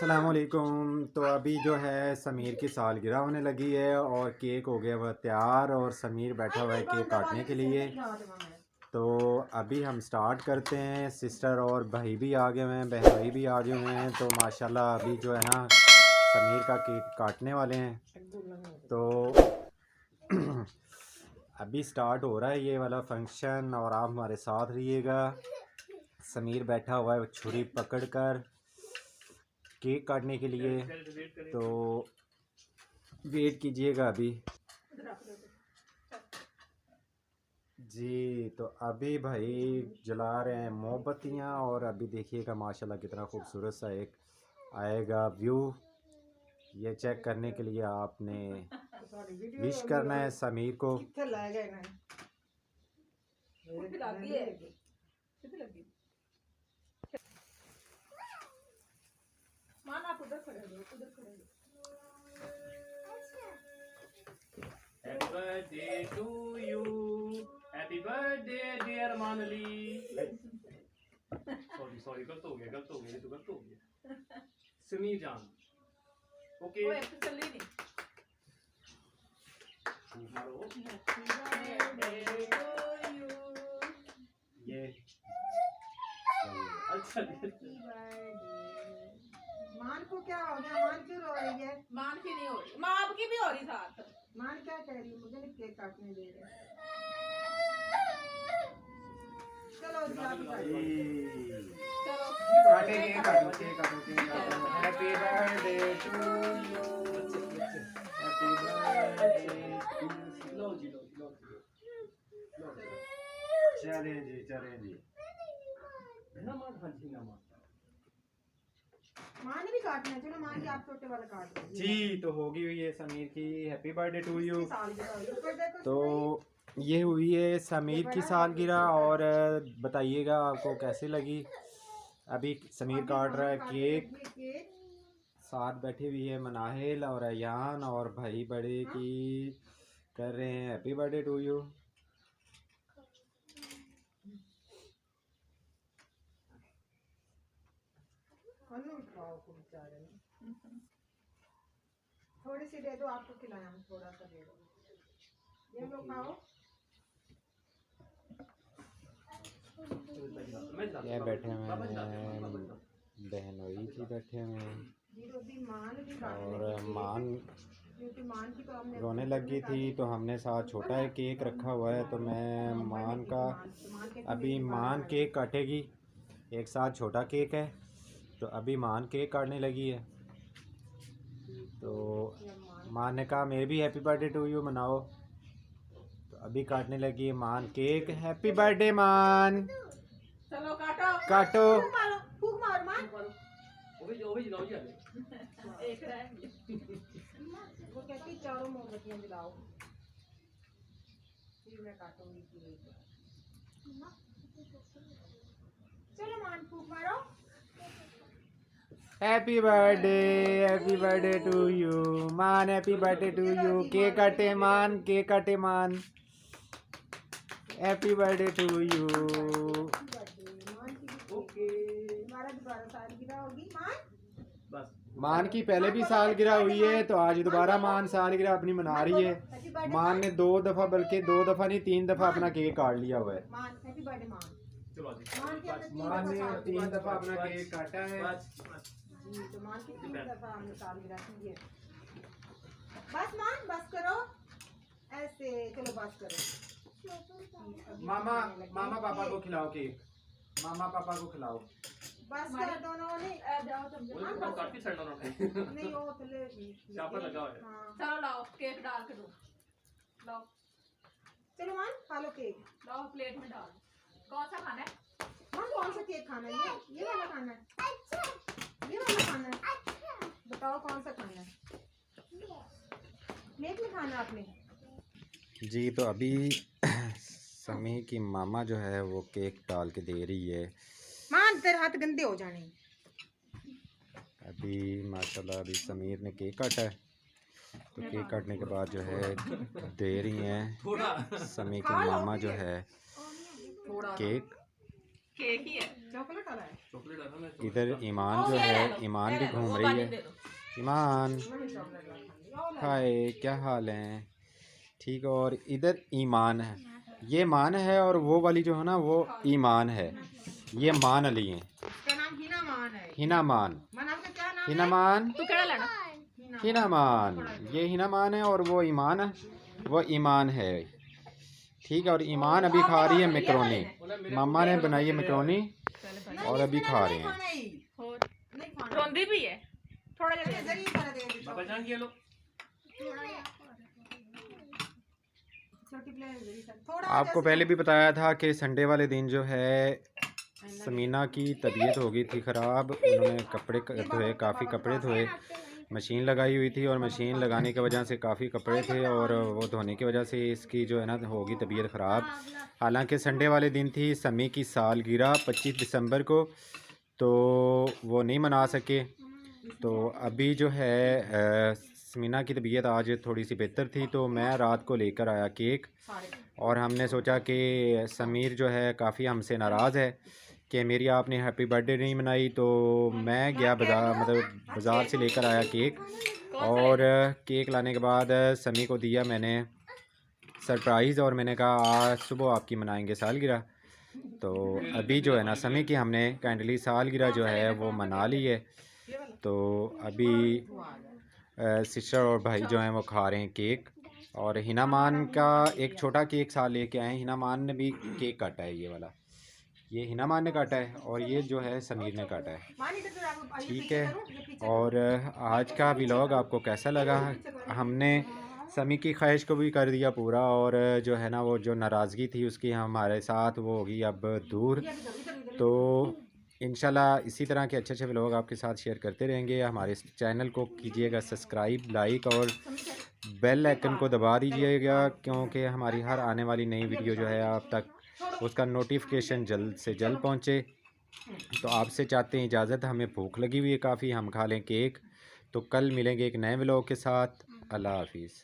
अस्सलामुअलैकुम। तो अभी जो है समीर की सालगिरह होने लगी है और केक हो गया वह तैयार और समीर बैठा हुआ है केक काटने के लिए। तो अभी हम स्टार्ट करते हैं। सिस्टर और भाई भी आ गए हुए हैं, बहन भाई भी आ गए हुए हैं। तो माशाल्लाह अभी जो है ना समीर का केक काटने वाले हैं। तो अभी स्टार्ट हो रहा है ये वाला फंक्शन और आप हमारे साथ रहिएगा। समीर बैठा हुआ है छुरी पकड़कर केक काटने के लिए, तो वेट कीजिएगा अभी जी। तो अभी भाई जला रहे हैं मोमबत्तियाँ और अभी देखिएगा माशाल्लाह कितना खूबसूरत सा एक आएगा व्यू। ये चेक करने के लिए आपने विश करना है समीर को। Happy birthday to you. Happy birthday dear Manali. Sorry गलत हो गया ये तो गलत हो गया। समीर जान ओके मारो ये अच्छा मान को क्या हो गया? मान क्यों रो रही है? मान की नहीं हो रही, माँ आपकी भी हो रही साथ। मान क्या कह रही है? मुझे नहीं केक काटने दे रहे। चलो चलो काटे केक काटो केक काटो केक काटो। Happy birthday to you. Happy birthday लो जी लो चलें जी ना मार हाँ जी ना मार मान भी काटना है। चलो मान जी आप छोटे वाला काट दो जी। तो होगी हुई है समीर की हैप्पी बर्थडे टू यू। तो तो ये हुई है समीर की सालगिरह और बताइएगा आपको कैसी लगी। अभी समीर काट रहा है केक, साथ बैठी हुई है मनाहिल और अयान और भाई बड़े की कर रहे हैं हैप्पी बर्थडे टू यू। थोड़ी सी दे दो, आपको खिलाया हम थोड़ा सा दे दो। ये लो खाओ। ये बैठे हुए हैं बहनोई की बैठे हुए हैं और मान रोने लगी थी तो हमने साथ छोटा है केक रखा हुआ है। तो मैं मान का अभी मान केक काटेगी, एक साथ छोटा केक है तो अभी मान केक काटने लगी है। तो मान ने कहा मेरे भी हैप्पी बर्थडे टू यू मनाओ, तो अभी काटने लगी है मान केक। हैप्पी बर्थडे मान। चलो काटो काटो फूक मार मान। वो भी जलाओ जी एक रह गई। वो कहती चारों मोमबत्तियां जलाओ, फिर मैं काटूंगी पूरी। चलो मान फूक मारो। Happy birthday to you Maan. Happy birthday to you. Cake काटे मान, केक काटे Maan. Happy birthday to you. Okay हमारा दोबारा सालगिरह होगी मान। बस मान की पहले भी सालगिरह हुई है तो आज दोबारा मान सालगिरह अपनी मना रही है। मान ने 2 दफ़ा बल्कि 2 दफ़ा नहीं 3 दफ़ा अपना केक काट लिया हुआ है। मान हैप्पी बर्थडे मान। चलो मान ने 3 दफ़ा अपना केक काटा है। जी तो मान की 3 दफा हमने सालगिरह की है। बस मान बस करो ऐसे। चलो बस करो। मामा पापा को खिलाओ केक, मामा पापा को खिलाओ। बस कर दोनों ने। जाओ तुम वो तो काट के छड़ना ना नहीं वो थले चापर लगा हुआ है। हाँ चलो लाओ केक डाल के दो। लाओ चलो मान खा लो केक। लाओ प्लेट में डाल। कौन सा खाना है? मान कौन सा केक खाना है? ये वाला खाना है? ये वाला खाना है? बताओ कौन सा खाना है? प्लेट में खाना आपने? जी तो अभी समीर की मामा जो है वो केक डाल के दे रही है। मान तेरे हाथ गंदे हो जाने। अभी माशाल्लाह अभी समीर ने केक काटा है तो केक काटने के बाद जो है दे रही हैं समीर की मामा जो है केक। केक ही है। चॉकलेट वाला है। चॉकलेट डाला मैं इधर ईमान जो है, ईमान भी घूम रही है। ईमान मैंने चॉकलेट वाला हाय, क्या हाल है? ठीक है। और इधर ईमान है, ये मान है, और वो वाली जो है ना वो ईमान है। ये मान अली हैं, इसका नाम हिना मान है। हिना मान, मान आपका क्या नाम हिना है? मान, तू केड़ा लेना? हिना मान। ये हिना मान है और वो ईमान है, वो ईमान है। ठीक है। और ईमान अभी खा रही है मैकरोनी। मामा ने बनाई है मैकरोनी और अभी खा रहे हैं। खाना ही और नहीं खाना। रोंदी भी है। थोड़ा अच्छा, जल्दी। जल्दी कर दे। बाबा जान ये लो छोटी प्लेट जल्दी कर। थोड़ा आपको पहले भी बताया था कि संडे वाले दिन जो है समीना की तबीयत हो गई थी ख़राब। उन्होंने कपड़े धोए, काफ़ी कपड़े धोए, मशीन लगाई हुई थी और मशीन लगाने की वजह से काफ़ी कपड़े थे और वो धोने की वजह से इसकी जो है ना होगी तबीयत ख़राब। हालांकि संडे वाले दिन थी समी की सालगिरह 25 दिसंबर को, तो वो नहीं मना सके। तो अभी जो है समीना की तबीयत आज थोड़ी सी बेहतर थी, तो मैं रात को लेकर आया केक। और हमने सोचा कि समीर जो है काफ़ी हमसे नाराज़ है कि मेरी आपने हैप्पी बर्थडे नहीं मनाई, तो मैं गया बाज़ार से लेकर आया केक। और केक लाने के बाद समी को दिया मैंने सरप्राइज़, और मैंने कहा आज सुबह आपकी मनाएंगे सालगिरह। तो अभी जो है ना समी की हमने कैंडली सालगिरह जो है वो मना ली है। तो अभी सिस्टर और भाई जो हैं वो खा रहे हैं केक। और हिना मान का एक छोटा केक साथ लेके आए हैं। हिना मान ने भी केक काटा है, ये वाला ये हिना मान ने काटा है और ये जो है समीर ने काटा है। ठीक है। और आज का व्लॉग आपको कैसा लगा? हमने समी की ख्वाहिश को भी कर दिया पूरा, और जो है ना वो जो नाराज़गी थी उसकी हमारे साथ वो होगी अब दूर। तो इंशाल्लाह इसी तरह के अच्छे अच्छे व्लॉग आपके साथ शेयर करते रहेंगे। हमारे इस चैनल को कीजिएगा सब्सक्राइब, लाइक और बेल आइकन को दबा दीजिएगा, क्योंकि हमारी हर आने वाली नई वीडियो जो है आप तक उसका नोटिफिकेशन जल्द से जल्द पहुंचे। तो आपसे चाहते हैं इजाज़त, हमें भूख लगी हुई है काफ़ी, हम खा लें केक। तो कल मिलेंगे एक नए व्लॉग के साथ। अल्लाह हाफिज़।